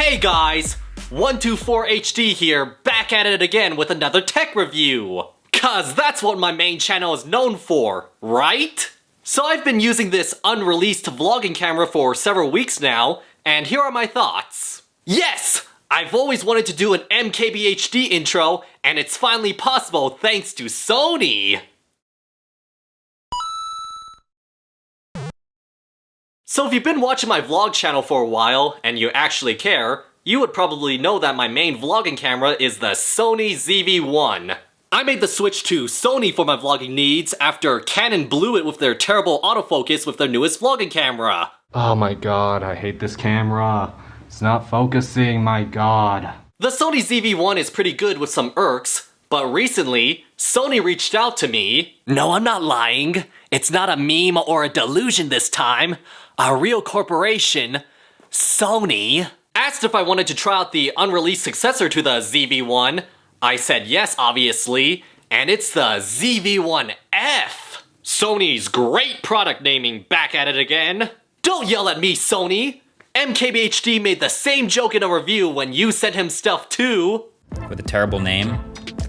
Hey guys, 124HD here, back at it again with another tech review. Cause that's what my main channel is known for, right? So I've been using this unreleased vlogging camera for several weeks now, and here are my thoughts. Yes! I've always wanted to do an MKBHD intro, and it's finally possible thanks to Sony! So if you've been watching my vlog channel for a while, and you actually care, you would probably know that my main vlogging camera is the Sony ZV-1. I made the switch to Sony for my vlogging needs after Canon blew it with their terrible autofocus with their newest vlogging camera. Oh my god, I hate this camera. It's not focusing, my god. The Sony ZV-1 is pretty good with some irks, but recently, Sony reached out to me. No, I'm not lying. It's not a meme or a delusion this time. A real corporation, Sony, asked if I wanted to try out the unreleased successor to the ZV-1. I said yes, obviously, and it's the ZV-1F. Sony's great product naming back at it again. Don't yell at me, Sony. MKBHD made the same joke in a review when you sent him stuff too. With a terrible name,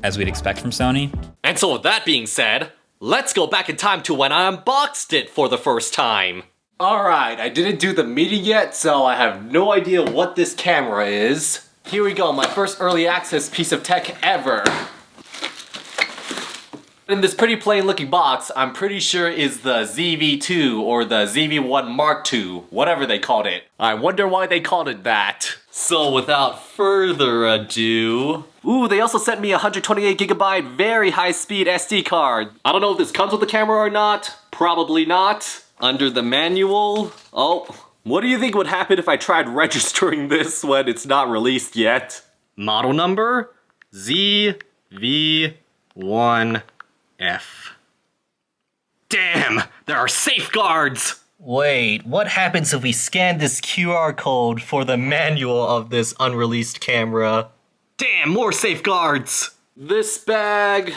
as we'd expect from Sony. And so with that being said, let's go back in time to when I unboxed it for the first time. Alright, I didn't do the meeting yet, so I have no idea what this camera is. Here we go, my first early access piece of tech ever. In this pretty plain looking box, I'm pretty sure is the ZV-2 or the ZV-1 Mark II, whatever they called it. I wonder why they called it that. So without further ado... Ooh, they also sent me a 128GB very high-speed SD card. I don't know if this comes with the camera or not. Probably not. Under the manual... Oh, what do you think would happen if I tried registering this when it's not released yet? Model number? ZV-1F. Damn, there are safeguards! Wait, what happens if we scan this QR code for the manual of this unreleased camera? Damn, more safeguards! This bag,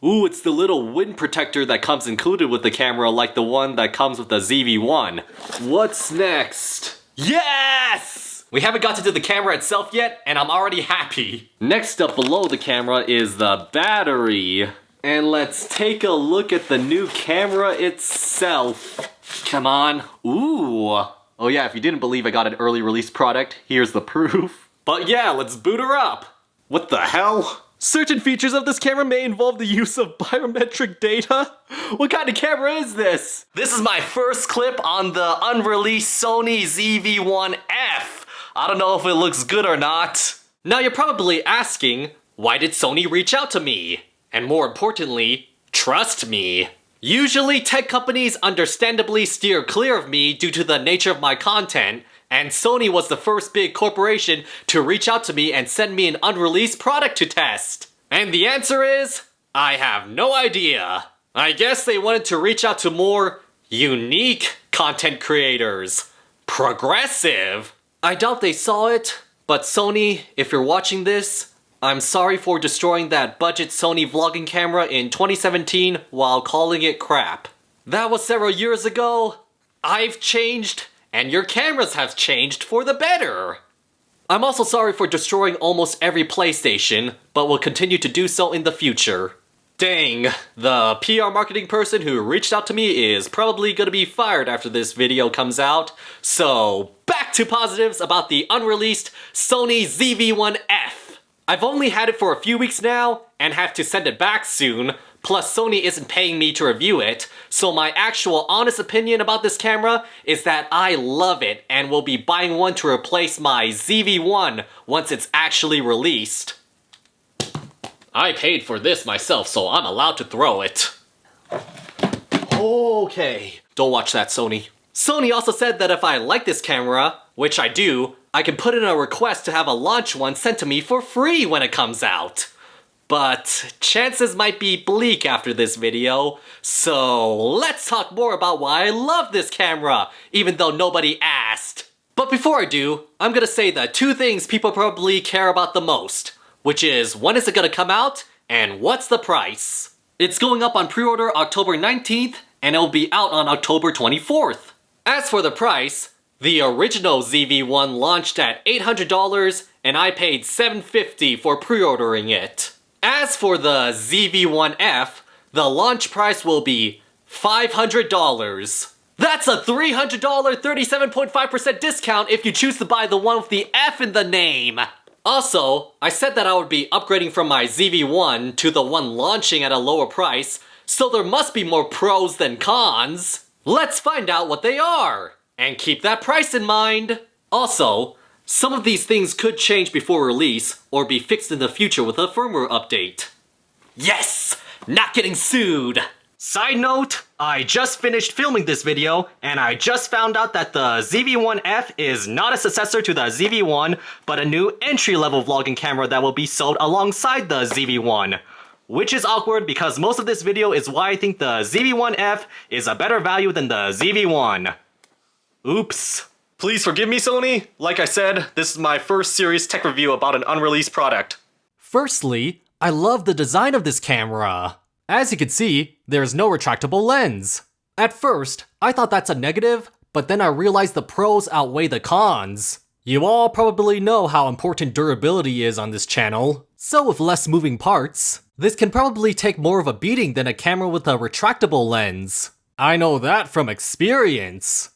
Ooh, it's the little wind protector that comes included with the camera like the one that comes with the ZV-1. What's next? Yes! We haven't got to do the camera itself yet, and I'm already happy. Next up below the camera is the battery. And let's take a look at the new camera itself. Come on. Ooh. Oh yeah, if you didn't believe I got an early release product, here's the proof. But yeah, let's boot her up. What the hell? Certain features of this camera may involve the use of biometric data? What kind of camera is this? This is my first clip on the unreleased Sony ZV-1F. I don't know if it looks good or not. Now you're probably asking, why did Sony reach out to me? And more importantly, trust me. Usually tech companies understandably steer clear of me due to the nature of my content, and Sony was the first big corporation to reach out to me and send me an unreleased product to test. And the answer is, I have no idea. I guess they wanted to reach out to more unique content creators. Progressive. I doubt they saw it, but Sony, if you're watching this, I'm sorry for destroying that budget Sony vlogging camera in 2017 while calling it crap. That was several years ago. I've changed, and your cameras have changed for the better. I'm also sorry for destroying almost every PlayStation, but will continue to do so in the future. Dang, the PR marketing person who reached out to me is probably gonna be fired after this video comes out. So, back to positives about the unreleased Sony ZV-1F. I've only had it for a few weeks now, and have to send it back soon, plus Sony isn't paying me to review it, so my actual honest opinion about this camera is that I love it and will be buying one to replace my ZV-1 once it's actually released. I paid for this myself, so I'm allowed to throw it. Okay, don't watch that, Sony. Sony also said that if I like this camera, which I do, I can put in a request to have a launch one sent to me for free when it comes out. But chances might be bleak after this video, so let's talk more about why I love this camera, even though nobody asked. But before I do, I'm gonna say the two things people probably care about the most, which is when is it gonna come out, and what's the price? It's going up on pre-order October 19th, and it'll be out on October 24th. As for the price, The original ZV-1 launched at $800 and I paid $750 for pre-ordering it. As for the ZV-1F, the launch price will be $500. That's a $300 37.5% discount if you choose to buy the one with the F in the name. Also, I said that I would be upgrading from my ZV-1 to the one launching at a lower price, so there must be more pros than cons. Let's find out what they are, and keep that price in mind. Also, some of these things could change before release, or be fixed in the future with a firmware update. Yes! Not getting sued! Side note, I just finished filming this video, and I just found out that the ZV-1F is not a successor to the ZV-1, but a new entry-level vlogging camera that will be sold alongside the ZV-1. Which is awkward because most of this video is why I think the ZV-1F is a better value than the ZV-1. Oops. Please forgive me, Sony. Like I said, this is my first serious tech review about an unreleased product. Firstly, I love the design of this camera. As you can see, there's no retractable lens. At first, I thought that's a negative, but then I realized the pros outweigh the cons. You all probably know how important durability is on this channel, so with less moving parts, this can probably take more of a beating than a camera with a retractable lens. I know that from experience.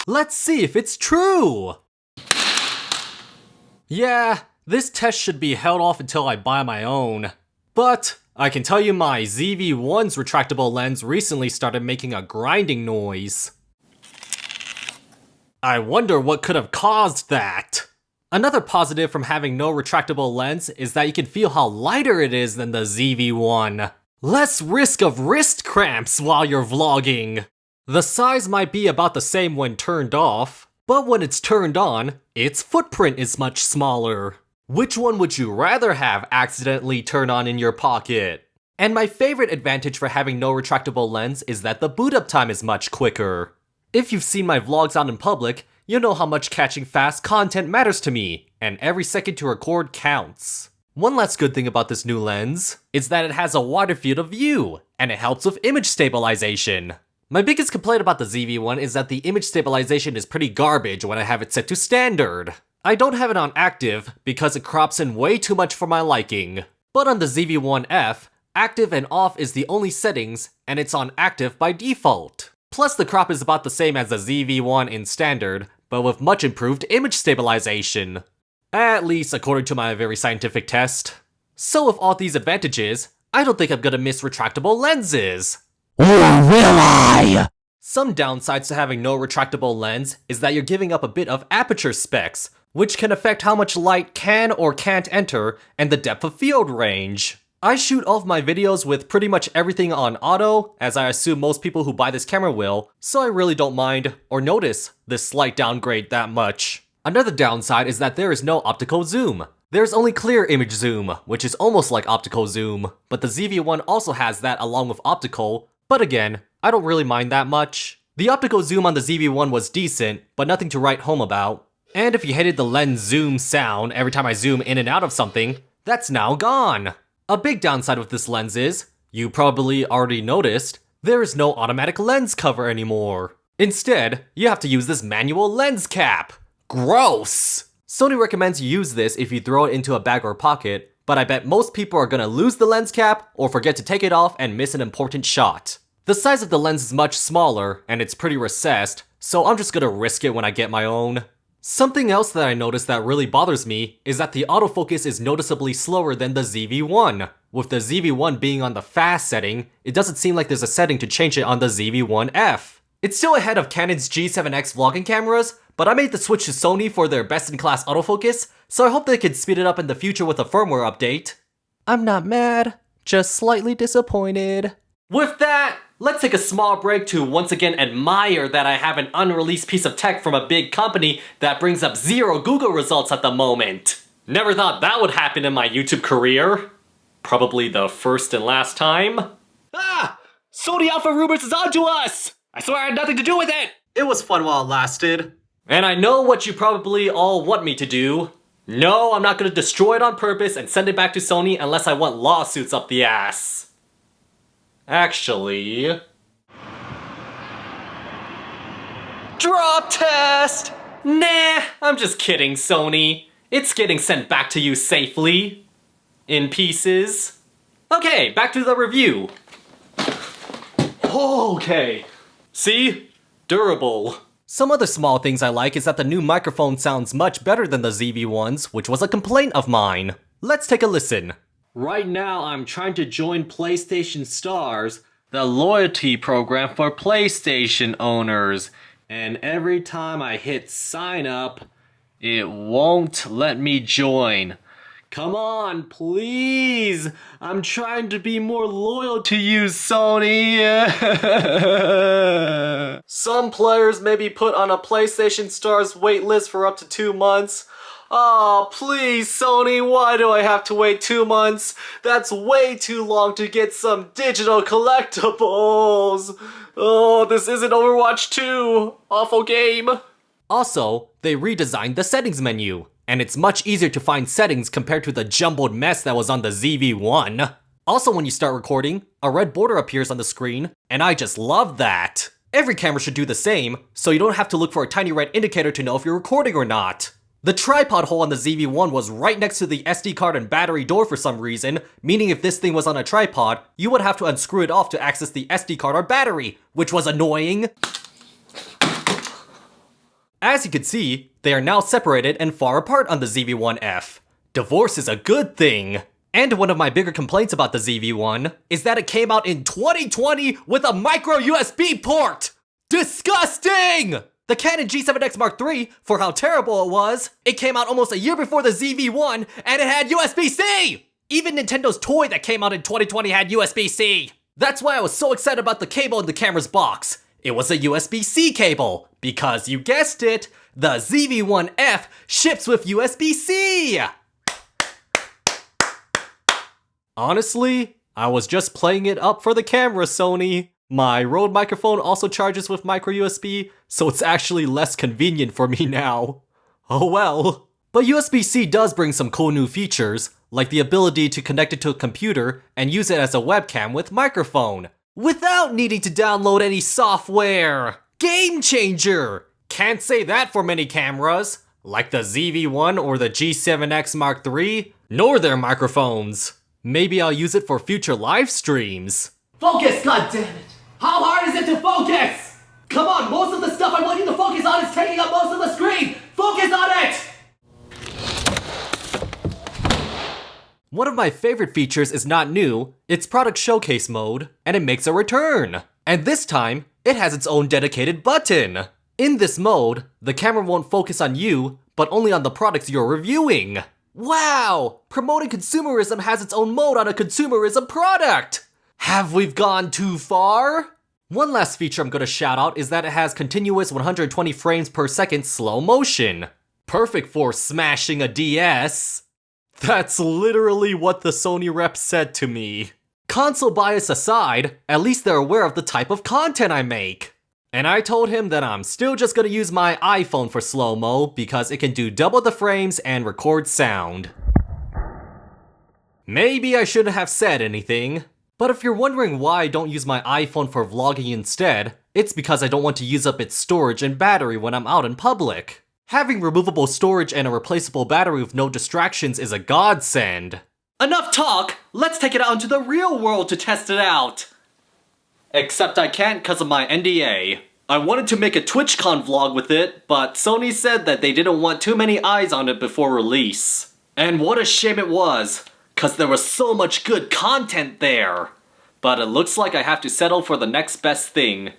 Let's see if it's true! Yeah, this test should be held off until I buy my own. But I can tell you my ZV-1's retractable lens recently started making a grinding noise. I wonder what could have caused that. Another positive from having no retractable lens is that you can feel how lighter it is than the ZV-1. Less risk of wrist cramps while you're vlogging. The size might be about the same when turned off, but when it's turned on, its footprint is much smaller. Which one would you rather have accidentally turn on in your pocket? And my favorite advantage for having no retractable lens is that the boot up time is much quicker. If you've seen my vlogs out in public, you know how much catching fast content matters to me, and every second to record counts. One last good thing about this new lens is that it has a wider field of view, and it helps with image stabilization. My biggest complaint about the ZV-1 is that the image stabilization is pretty garbage when I have it set to standard. I don't have it on active because it crops in way too much for my liking. But on the ZV-1F, active and off is the only settings, and it's on active by default. Plus the crop is about the same as the ZV-1 in standard, but with much improved image stabilization. At least according to my very scientific test. So with all these advantages, I don't think I'm gonna miss retractable lenses. Or will I? Some downsides to having no retractable lens is that you're giving up a bit of aperture specs, which can affect how much light can or can't enter and the depth of field range. I shoot all of my videos with pretty much everything on auto, as I assume most people who buy this camera will, so I really don't mind or notice this slight downgrade that much. Another downside is that there is no optical zoom. There's only clear image zoom, which is almost like optical zoom, but the ZV-1 also has that along with optical, but again, I don't really mind that much. The optical zoom on the ZV-1 was decent, but nothing to write home about. And if you hated the lens zoom sound every time I zoom in and out of something, that's now gone. A big downside with this lens is, you probably already noticed, there is no automatic lens cover anymore. Instead, you have to use this manual lens cap. Gross! Sony recommends you use this if you throw it into a bag or pocket, but I bet most people are gonna lose the lens cap or forget to take it off and miss an important shot. The size of the lens is much smaller, and it's pretty recessed, so I'm just gonna risk it when I get my own. Something else that I noticed that really bothers me is that the autofocus is noticeably slower than the ZV-1. With the ZV-1 being on the fast setting, it doesn't seem like there's a setting to change it on the ZV-1F. It's still ahead of Canon's G7X vlogging cameras, but I made the switch to Sony for their best-in-class autofocus, so I hope they can speed it up in the future with a firmware update. I'm not mad, just slightly disappointed. With that, let's take a small break to once again admire that I have an unreleased piece of tech from a big company that brings up 0 Google results at the moment. Never thought that would happen in my YouTube career. Probably the first and last time. Ah! Sony Alpha Rumors is onto us! I swear I had nothing to do with it! It was fun while it lasted. And I know what you probably all want me to do. No, I'm not gonna destroy it on purpose and send it back to Sony unless I want lawsuits up the ass. Actually... Drop test! Nah, I'm just kidding, Sony. It's getting sent back to you safely. In pieces. Okay, back to the review. Okay. See? Durable. Some other small things I like is that the new microphone sounds much better than the ZV-1's, which was a complaint of mine. Let's take a listen. Right now, I'm trying to join PlayStation Stars, the loyalty program for PlayStation owners. And every time I hit sign up, it won't let me join. Come on, please! I'm trying to be more loyal to you, Sony! Some players may be put on a PlayStation Stars waitlist for up to 2 months. Oh, please, Sony, why do I have to wait 2 months? That's way too long to get some digital collectibles! Oh, this isn't Overwatch 2! Awful game! Also, they redesigned the settings menu, and it's much easier to find settings compared to the jumbled mess that was on the ZV-1. Also, when you start recording, a red border appears on the screen, and I just love that. Every camera should do the same, so you don't have to look for a tiny red indicator to know if you're recording or not. The tripod hole on the ZV-1 was right next to the SD card and battery door for some reason, meaning if this thing was on a tripod, you would have to unscrew it off to access the SD card or battery, which was annoying. As you can see, they are now separated and far apart on the ZV-1F. Divorce is a good thing. And one of my bigger complaints about the ZV-1 is that it came out in 2020 with a micro USB port! Disgusting! The Canon G7X Mark III, for how terrible it was, it came out almost a year before the ZV-1 and it had USB-C! Even Nintendo's toy that came out in 2020 had USB-C! That's why I was so excited about the cable in the camera's box. It was a USB-C cable, because you guessed it, the ZV-1F ships with USB-C! Honestly, I was just playing it up for the camera, Sony. My Rode microphone also charges with micro USB, so it's actually less convenient for me now. Oh well. But USB-C does bring some cool new features, like the ability to connect it to a computer and use it as a webcam with microphone, without needing to download any software. Game changer! Can't say that for many cameras, like the ZV-1 or the G7X Mark III, nor their microphones. Maybe I'll use it for future live streams. Focus, goddammit! How hard is it to focus? Come on, most of the stuff I want you to focus on is taking up most of the screen! Focus on it! One of my favorite features is not new, it's product showcase mode, and it makes a return. And this time, it has its own dedicated button. In this mode, the camera won't focus on you, but only on the products you're reviewing. Wow! Promoting consumerism has its own mode on a consumerism product! Have we gone too far? One last feature I'm gonna shout out is that it has continuous 120 frames per second slow motion. Perfect for smashing a DS. That's literally what the Sony rep said to me. Console bias aside, at least they're aware of the type of content I make. And I told him that I'm still just gonna use my iPhone for slow-mo because it can do double the frames and record sound. Maybe I shouldn't have said anything, but if you're wondering why I don't use my iPhone for vlogging instead, it's because I don't want to use up its storage and battery when I'm out in public. Having removable storage and a replaceable battery with no distractions is a godsend. Enough talk! Let's take it out into the real world to test it out! Except I can't because of my NDA. I wanted to make a TwitchCon vlog with it, but Sony said that they didn't want too many eyes on it before release. And what a shame it was, cause there was so much good content there. But it looks like I have to settle for the next best thing.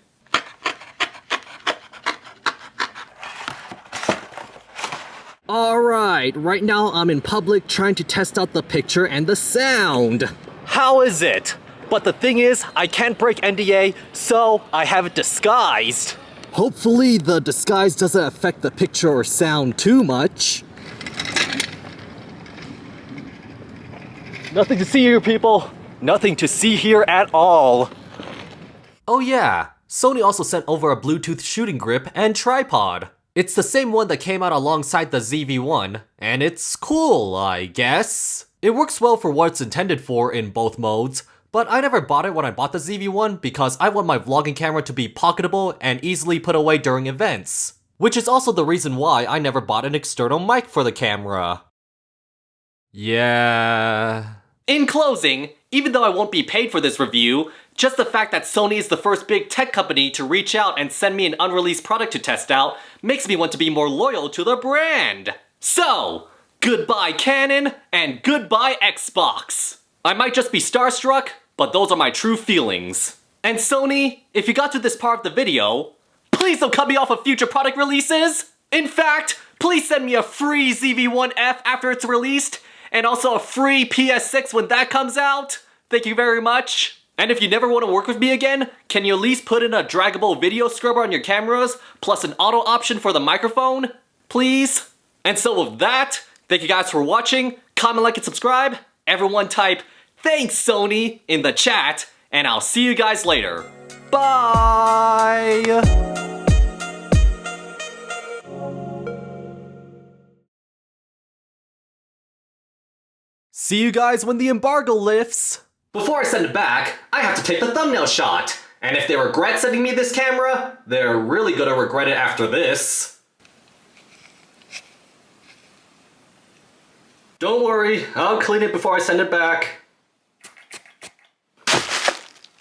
Alright, right now I'm in public trying to test out the picture and the sound. How is it? But the thing is, I can't break NDA, so I have it disguised. Hopefully the disguise doesn't affect the picture or sound too much. Nothing to see here, people. Nothing to see here at all. Oh yeah, Sony also sent over a Bluetooth shooting grip and tripod. It's the same one that came out alongside the ZV-1, and it's cool, I guess. It works well for what it's intended for in both modes, But I never bought it when I bought the ZV-1 because I want my vlogging camera to be pocketable and easily put away during events. Which is also the reason why I never bought an external mic for the camera. Yeah. In closing, even though I won't be paid for this review, just the fact that Sony is the first big tech company to reach out and send me an unreleased product to test out makes me want to be more loyal to the brand. So, goodbye Canon and goodbye Xbox. I might just be starstruck, but those are my true feelings. And Sony, if you got to this part of the video, please don't cut me off of future product releases! In fact, please send me a free ZV-1F after it's released, and also a free PS6 when that comes out. Thank you very much. And if you never want to work with me again, can you at least put in a draggable video scrubber on your cameras, plus an auto option for the microphone? Please? And so with that, thank you guys for watching, comment, like, and subscribe. Everyone type, "Thanks Sony" in the chat, and I'll see you guys later. Bye! See you guys when the embargo lifts! Before I send it back, I have to take the thumbnail shot. And if they regret sending me this camera, they're really gonna regret it after this. Don't worry, I'll clean it before I send it back.